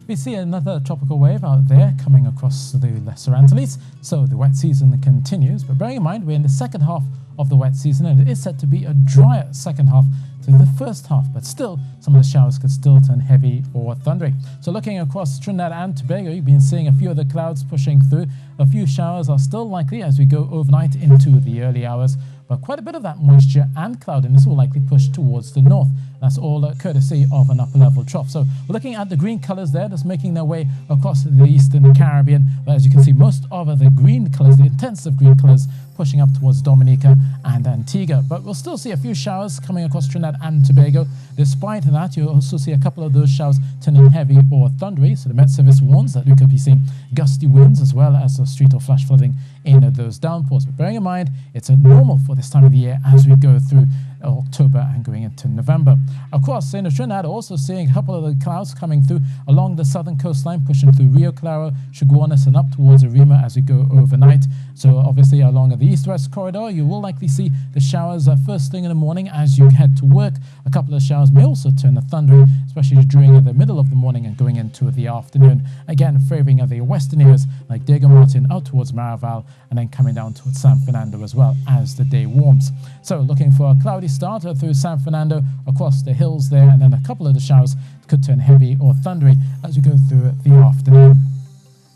We see another tropical wave out there coming across the Lesser Antilles, so the wet season continues. But bearing in mind, we're in the second half of the wet season, and it is set to be a drier second half to the first half, but still some of the showers could still turn heavy or thundery. So looking across Trinidad and Tobago, you've been seeing a few of the clouds pushing through. A few showers are still likely as we go overnight into the early hours, but quite a bit of that moisture and cloudiness will likely push towards the north. That's all courtesy of an upper level trough. So we're looking at the green colors there, that's making their way across the eastern Caribbean. But as you can see, most of the green colors, the intensive green colors, pushing up towards Dominica and Antigua. But we'll still see a few showers coming across Trinidad and Tobago. Despite that, you'll also see a couple of those showers turning heavy or thundery. So the Met Service warns that we could be seeing gusty winds as well as street or flash flooding in those downpours. But bearing in mind, it's a normal for this time of the year as we go through October and going into November. Across Trinidad, also seeing a couple of the clouds coming through along the southern coastline, pushing through Rio Claro, Chaguanas, and up towards Arima as we go overnight. So obviously along the east-west corridor, you will likely see the showers first thing in the morning as you head to work. A couple of showers may also turn thundery, especially during the middle of the morning and going into the afternoon. Again, favouring the western areas like Diego Martin out towards Maraval, and then coming down towards San Fernando as well as the day warms. So looking for a cloudy start through San Fernando, across the hills there, and then a couple of the showers could turn heavy or thundery as we go through the afternoon.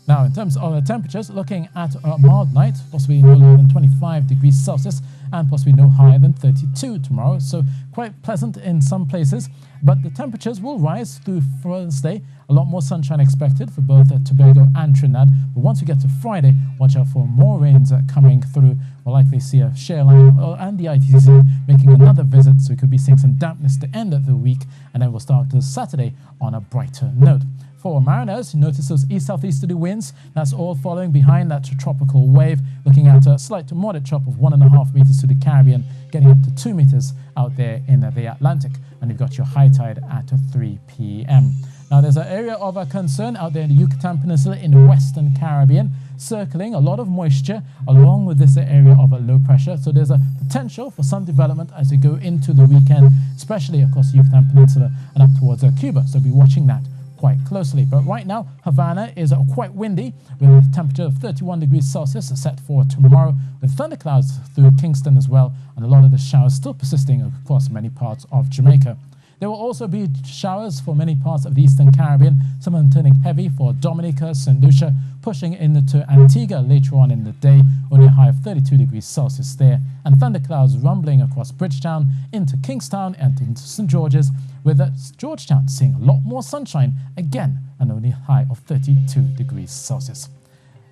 Now, in terms of the temperatures, looking at a mild night, possibly no lower than 25 degrees Celsius and possibly no higher than 32 tomorrow. So quite pleasant in some places, but the temperatures will rise through Thursday. A lot more sunshine expected for both Tobago and Trinidad. But once we get to Friday, watch out for more rains coming through. We'll likely see a shear line and the ITC making another visit, so we could be seeing some dampness to end of the week, and then we'll start to Saturday on a brighter note. For mariners, notice those east-southeasterly winds. That's all following behind that tropical wave, looking at a slight to moderate chop of 1.5 meters to the Caribbean, getting up to 2 meters out there in the Atlantic. And you've got your high tide at 3 p.m. Now, there's an area of concern out there in the Yucatan Peninsula in the western Caribbean, circling a lot of moisture along with this area of low pressure. So there's a potential for some development as we go into the weekend, especially across the Yucatan Peninsula and up towards Cuba. So be watching that quite closely. But right now, Havana is quite windy with a temperature of 31 degrees Celsius set for tomorrow, with thunderclouds through Kingston as well, and a lot of the showers still persisting across many parts of Jamaica. There will also be showers for many parts of the eastern Caribbean, some of them turning heavy for Dominica, St. Lucia, pushing into Antigua later on in the day, only a high of 32 degrees Celsius there, and thunderclouds rumbling across Bridgetown, into Kingstown and into St. George's, with Georgetown seeing a lot more sunshine, again, and only a high of 32 degrees Celsius.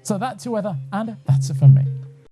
So that's your weather, and that's it from me.